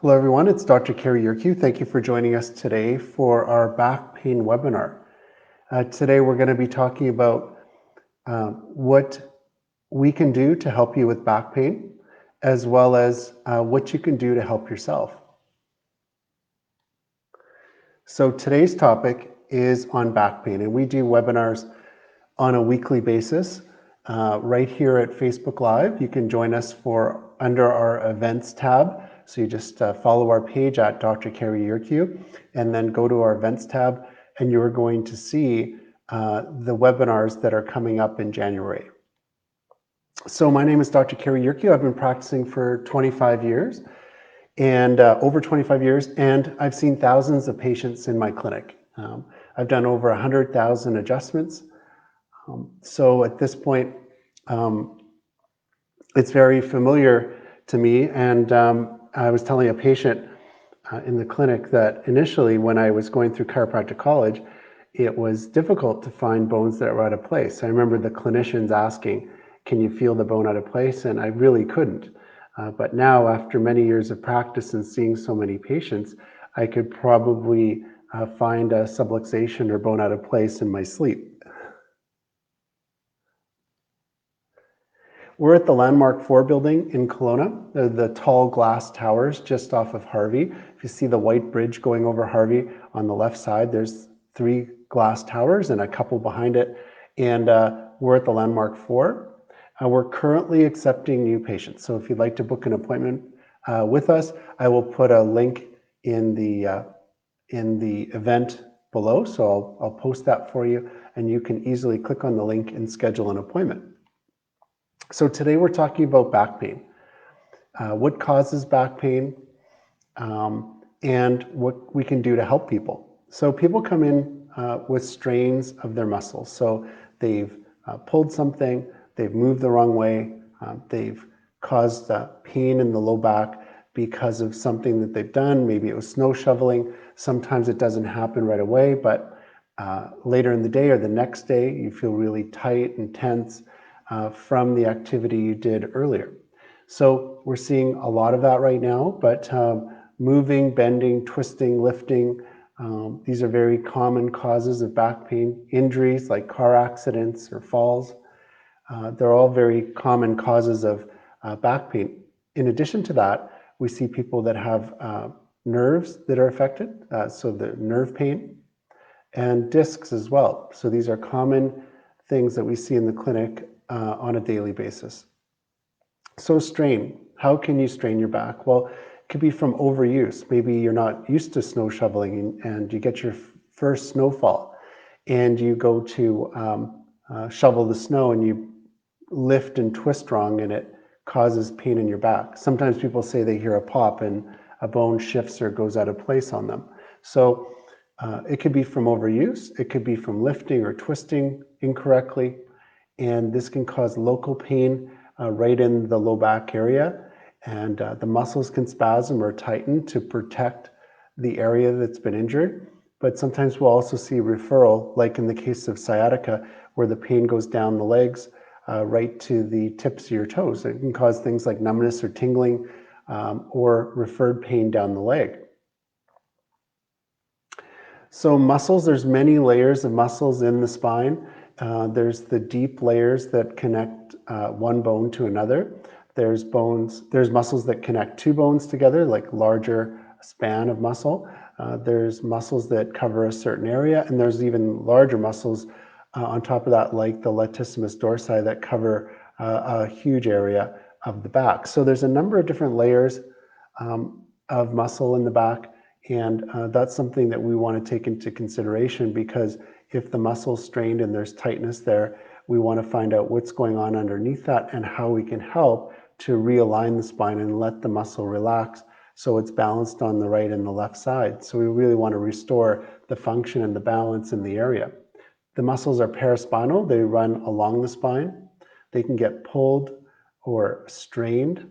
Hello everyone, it's Dr. Cary Yurkiw. Thank you for joining us today for our back pain webinar. Today we're going to be talking about what we can do to help you with back pain, as well as what you can do to help yourself. So today's topic is on back pain, and we do webinars on a weekly basis right here at Facebook Live. You can join us under our events tab. So you just follow our page at Dr. Cary Yurkiw and then go to our events tab, and you're going to see the webinars that are coming up in January. So my name is Dr. Cary Yurkiw. I've been practicing for 25 years and over 25 years, and I've seen thousands of patients in my clinic. I've done over 100,000 adjustments. So at this point, it's very familiar to me, and I was telling a patient in the clinic that initially when I was going through chiropractic college, it was difficult to find bones that were out of place. I remember the clinicians asking, can you feel the bone out of place? And I really couldn't. But now, after many years of practice and seeing so many patients, I could probably find a subluxation or bone out of place in my sleep. We're at the Landmark 4 building in Kelowna, the tall glass towers just off of Harvey. If you see the white bridge going over Harvey on the left side, there's 3 glass towers and a couple behind it. And we're at the Landmark 4. We're currently accepting new patients. So if you'd like to book an appointment with us, I will put a link in the event below. So I'll post that for you, and you can easily click on the link and schedule an appointment. So today we're talking about back pain, what causes back pain, and what we can do to help people. So people come in with strains of their muscles. So they've pulled something, they've moved the wrong way, they've caused pain in the low back because of something that they've done. Maybe it was snow shoveling. Sometimes it doesn't happen right away, but later in the day or the next day, you feel really tight and tense from the activity you did earlier. So we're seeing a lot of that right now, but moving, bending, twisting, lifting, these are very common causes of back pain. Injuries like car accidents or falls, they're all very common causes of back pain. In addition to that, we see people that have nerves that are affected, so the nerve pain, and discs as well. So these are common things that we see in the clinic on a daily basis. So strain, how can you strain your back? Well, it could be from overuse. Maybe you're not used to snow shoveling and you get your first snowfall and you go to shovel the snow and you lift and twist wrong and it causes pain in your back. Sometimes people say they hear a pop and a bone shifts or goes out of place on them. So it could be from overuse, it could be from lifting or twisting incorrectly, and this can cause local pain right in the low back area, and the muscles can spasm or tighten to protect the area that's been injured. But sometimes we'll also see referral, like in the case of sciatica, where the pain goes down the legs right to the tips of your toes. It can cause things like numbness or tingling or referred pain down the leg. So muscles, there's many layers of muscles in the spine. There's the deep layers that connect one bone to another. There's muscles that connect 2 bones together, like larger span of muscle. There's muscles that cover a certain area, and there's even larger muscles on top of that, like the latissimus dorsi, that cover a huge area of the back. So there's a number of different layers of muscle in the back, and that's something that we want to take into consideration, because if the muscle's strained and there's tightness there, we want to find out what's going on underneath that and how we can help to realign the spine and let the muscle relax so it's balanced on the right and the left side. So we really want to restore the function and the balance in the area. The muscles are paraspinal. They run along the spine. They can get pulled or strained.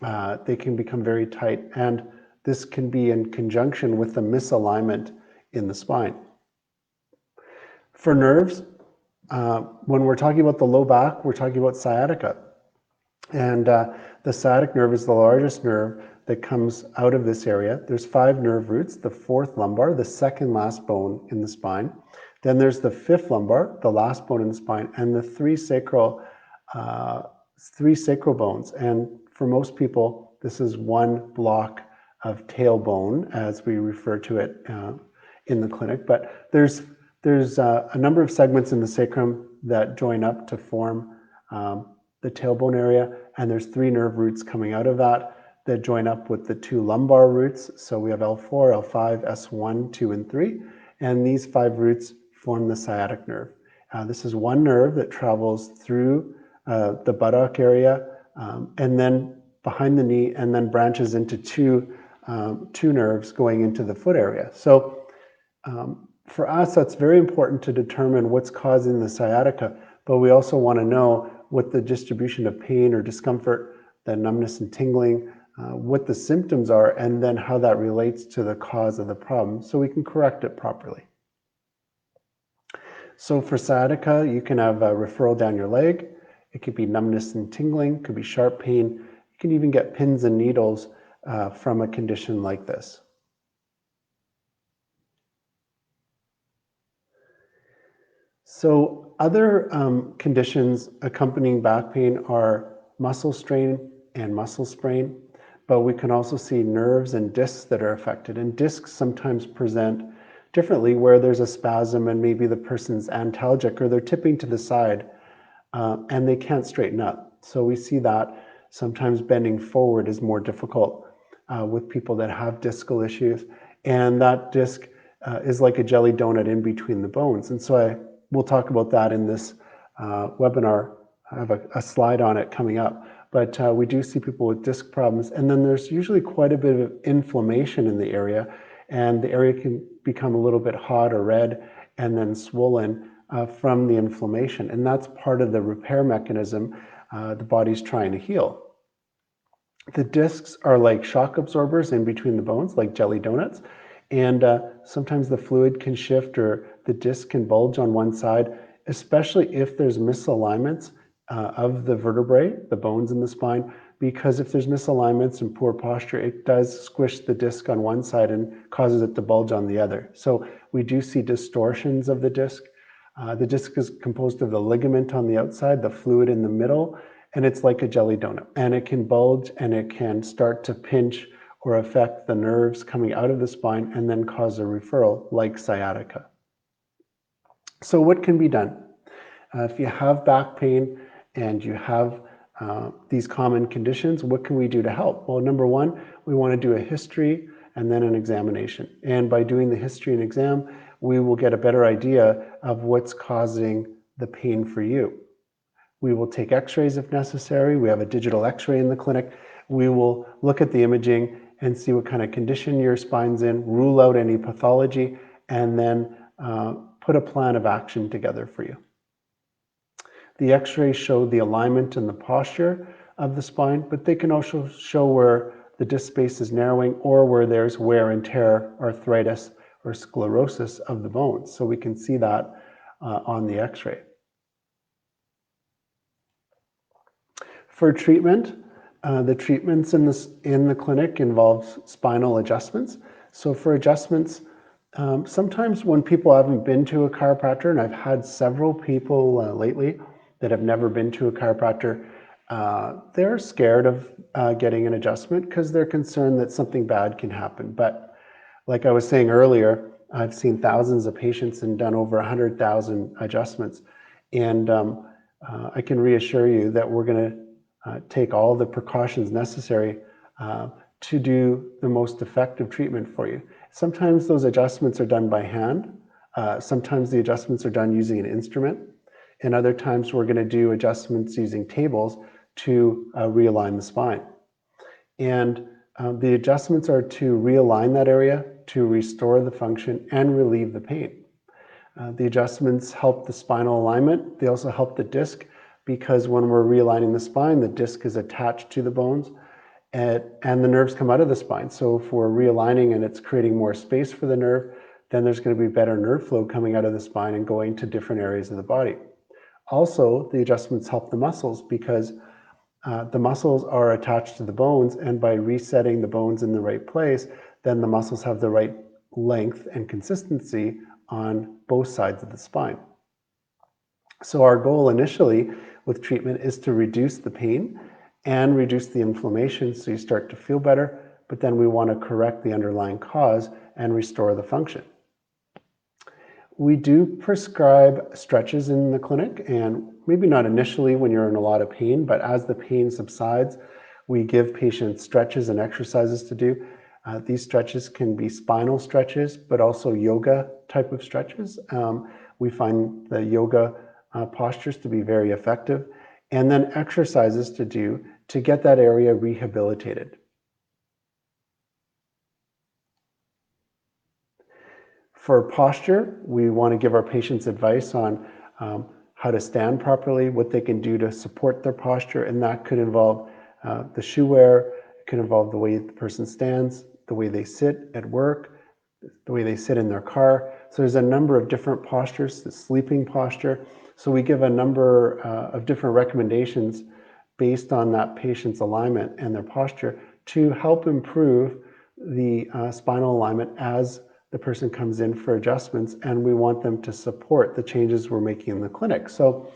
They can become very tight, and this can be in conjunction with the misalignment in the spine. For nerves, when we're talking about the low back, we're talking about sciatica. And the sciatic nerve is the largest nerve that comes out of this area. There's 5 nerve roots, the 4th lumbar, the second last bone in the spine. Then there's the 5th lumbar, the last bone in the spine, and the 3 sacral bones. And for most people, this is one block of tailbone, as we refer to it in the clinic. But there's a number of segments in the sacrum that join up to form the tailbone area, and there's 3 nerve roots coming out of that join up with the 2 lumbar roots. So we have L4, L5, S1, 2, and 3, and these 5 roots form the sciatic nerve. This is one nerve that travels through the buttock area and then behind the knee, and then branches into two nerves going into the foot area. So for us, that's very important to determine what's causing the sciatica, but we also want to know what the distribution of pain or discomfort, the numbness and tingling, what the symptoms are, and then how that relates to the cause of the problem so we can correct it properly. So for sciatica, you can have a referral down your leg. It could be numbness and tingling, could be sharp pain. You can even get pins and needles from a condition like this. So other conditions accompanying back pain are muscle strain and muscle sprain, but we can also see nerves and discs that are affected. And discs sometimes present differently, where there's a spasm and maybe the person's antalgic or they're tipping to the side and they can't straighten up. So we see that sometimes bending forward is more difficult with people that have discal issues. And that disc is like a jelly donut in between the bones. And so we'll talk about that in this webinar. I have a slide on it coming up. But we do see people with disc problems. And then there's usually quite a bit of inflammation in the area. And the area can become a little bit hot or red and then swollen from the inflammation. And that's part of the repair mechanism the body's trying to heal. The discs are like shock absorbers in between the bones, like jelly donuts. And sometimes the fluid can shift or the disc can bulge on one side, especially if there's misalignments of the vertebrae, the bones in the spine, because if there's misalignments and poor posture, it does squish the disc on one side and causes it to bulge on the other. So we do see distortions of the disc. The disc is composed of the ligament on the outside, the fluid in the middle, and it's like a jelly donut. And it can bulge and it can start to pinch or affect the nerves coming out of the spine and then cause a referral like sciatica. So what can be done? If you have back pain and you have these common conditions, what can we do to help? Well, number one, we want to do a history and then an examination. And by doing the history and exam, we will get a better idea of what's causing the pain for you. We will take x-rays if necessary. We have a digital x-ray in the clinic. We will look at the imaging and see what kind of condition your spine's in, rule out any pathology, and then put a plan of action together for you. The x-rays show the alignment and the posture of the spine, but they can also show where the disc space is narrowing or where there's wear and tear, arthritis, or sclerosis of the bones. So we can see that on the x-ray. For treatment, the treatments in the clinic involve spinal adjustments. So for adjustments, sometimes when people haven't been to a chiropractor, and I've had several people lately that have never been to a chiropractor, they're scared of getting an adjustment because they're concerned that something bad can happen. But like I was saying earlier, I've seen thousands of patients and done over 100,000 adjustments. And I can reassure you that we're going to take all the precautions necessary to do the most effective treatment for you. Sometimes those adjustments are done by hand. Sometimes the adjustments are done using an instrument. And other times we're going to do adjustments using tables to realign the spine. And the adjustments are to realign that area, to restore the function, and relieve the pain. The adjustments help the spinal alignment. They also help the disc, because when we're realigning the spine, the disc is attached to the bones and the nerves come out of the spine. So if we're realigning and it's creating more space for the nerve, then there's going to be better nerve flow coming out of the spine and going to different areas of the body. Also, the adjustments help the muscles, because the muscles are attached to the bones, and by resetting the bones in the right place, then the muscles have the right length and consistency on both sides of the spine. So our goal initially with treatment is to reduce the pain and reduce the inflammation so you start to feel better, but then we want to correct the underlying cause and restore the function. We do prescribe stretches in the clinic, and maybe not initially when you're in a lot of pain, but as the pain subsides, we give patients stretches and exercises to do. These stretches can be spinal stretches, but also yoga type of stretches. We find the yoga postures to be very effective, and then exercises to do to get that area rehabilitated. For posture, we want to give our patients advice on how to stand properly, what they can do to support their posture, and that could involve the shoe wear, it could involve the way the person stands, the way they sit at work, the way they sit in their car. So there's a number of different postures, the sleeping posture. So we give a number of different recommendations based on that patient's alignment and their posture to help improve the spinal alignment as the person comes in for adjustments, and we want them to support the changes we're making in the clinic. So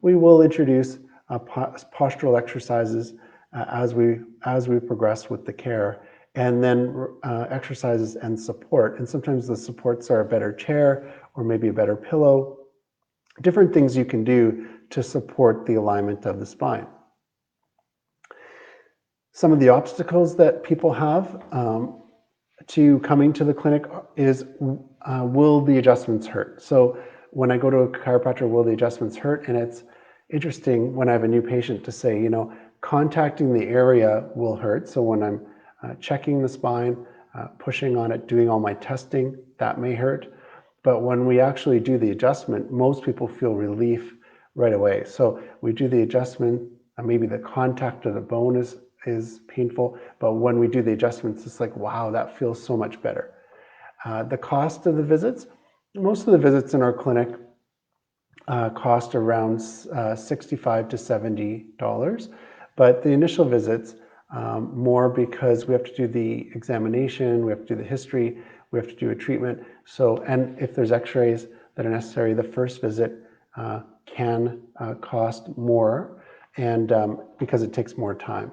we will introduce postural exercises as we progress with the care, and then exercises and support. And sometimes the supports are a better chair or maybe a better pillow, different things you can do to support the alignment of the spine. Some of the obstacles that people have to coming to the clinic is, will the adjustments hurt? So when I go to a chiropractor, will the adjustments hurt? And it's interesting when I have a new patient to say, you know, contacting the area will hurt. So when I'm checking the spine, pushing on it, doing all my testing, that may hurt. But when we actually do the adjustment, most people feel relief right away. So we do the adjustment, maybe the contact of the bone is painful, but when we do the adjustments, it's like, wow, that feels so much better. The cost of the visits, most of the visits in our clinic cost around $65 to $70, but the initial visits more because we have to do the examination, we have to do the history, we have to do a treatment. So, and if there's x-rays that are necessary, the first visit can cost more, and because it takes more time.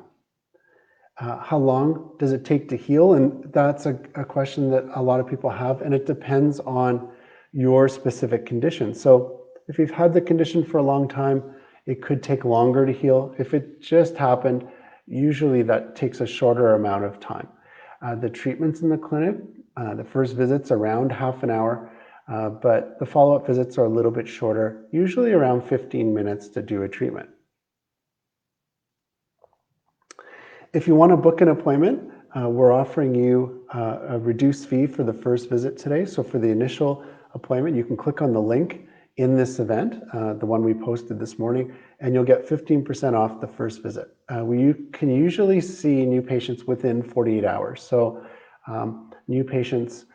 How long does it take to heal? And that's a question that a lot of people have, and it depends on your specific condition. So if you've had the condition for a long time, it could take longer to heal. If it just happened, usually that takes a shorter amount of time. The treatments in the clinic, the first visit's around half an hour, but the follow-up visits are a little bit shorter, usually around 15 minutes to do a treatment. If you want to book an appointment, we're offering you a reduced fee for the first visit today. So for the initial appointment, you can click on the link in this event, the one we posted this morning, and you'll get 15% off the first visit. We can usually see new patients within 48 hours. So new patients,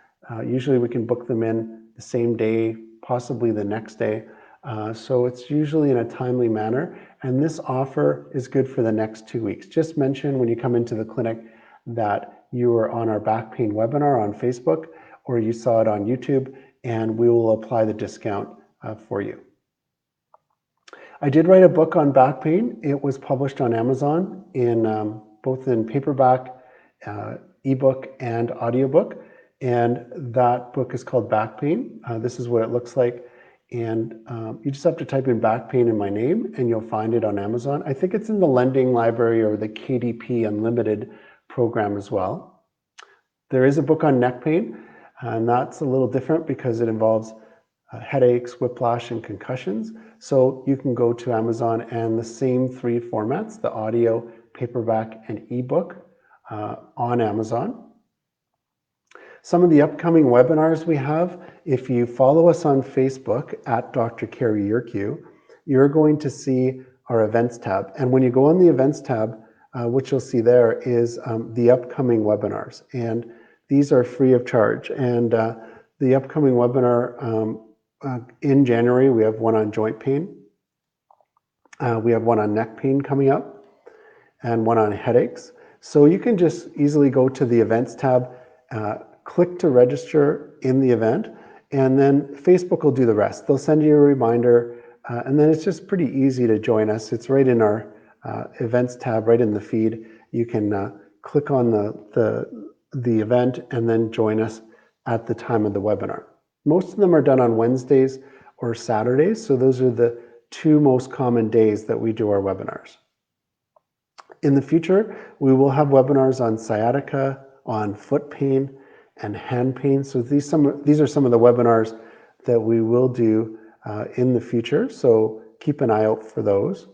usually we can book them in the same day, possibly the next day. So it's usually in a timely manner. And this offer is good for the next 2 weeks. Just mention when you come into the clinic that you were on our back pain webinar on Facebook, or you saw it on YouTube, and we will apply the discount for you. I did write a book on back pain. It was published on Amazon in both in paperback, ebook, and audiobook. And that book is called Back Pain. This is what it looks like. And you just have to type in back pain in my name and you'll find it on Amazon. I think it's in the lending library or the KDP Unlimited program as well. There is a book on neck pain, and that's a little different because it involves headaches, whiplash, and concussions. So you can go to Amazon and the same 3 formats, the audio, paperback, and ebook on Amazon. Some of the upcoming webinars we have, if you follow us on Facebook at Dr. Cary Yurkiw, you're going to see our events tab. And when you go on the events tab, what you'll see there is the upcoming webinars. And these are free of charge. And the upcoming webinar in January, we have one on joint pain. We have one on neck pain coming up and one on headaches. So you can just easily go to the events tab, click to register in the event, and then Facebook will do the rest. They'll send you a reminder, and then it's just pretty easy to join us. It's right in our events tab, right in the feed. You can click on the event and then join us at the time of the webinar. Most of them are done on Wednesdays or Saturdays, so those are the two most common days that we do our webinars. In the future, we will have webinars on sciatica, on foot pain, and hand pain. So these are some of the webinars that we will do in the future, so keep an eye out for those.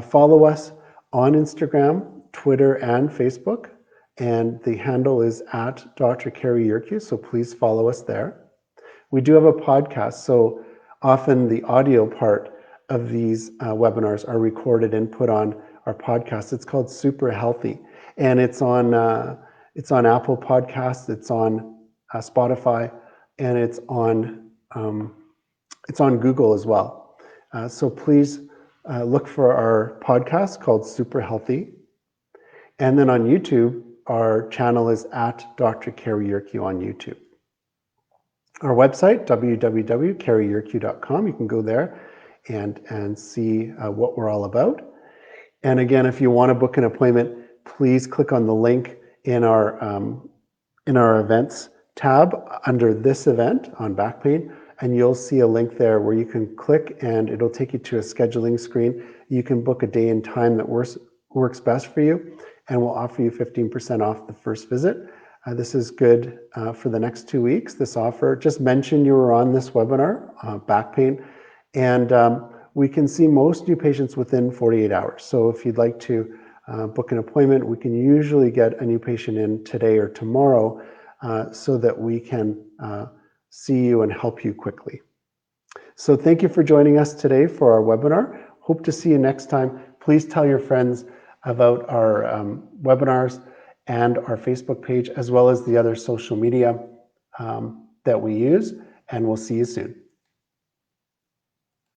Follow us on Instagram, Twitter, and Facebook, and the handle is at Dr. Cary Yurkiw, so please follow us there. We do have a podcast, so often the audio part of these webinars are recorded and put on our podcast. It's called SuperHealthy, and it's on Apple Podcasts, it's on Spotify, and it's on Google as well. So please look for our podcast called SuperHealthy, and then on YouTube, our channel is at Dr. Cary Yurkiw on YouTube. Our website, www.caryurkiw.com. You can go there and see what we're all about. And again, if you want to book an appointment, please click on the link in our events tab under this event on back pain, and you'll see a link there where you can click and it'll take you to a scheduling screen. You can book a day and time that works best for you, and we'll offer you 15% off the first visit. This is good for the next 2 weeks, this offer. Just mention you were on this webinar, back pain, and we can see most new patients within 48 hours. So if you'd like to book an appointment, we can usually get a new patient in today or tomorrow so that we can see you and help you quickly. So thank you for joining us today for our webinar. Hope to see you next time. Please tell your friends about our webinars and our Facebook page, as well as the other social media that we use, and we'll see you soon.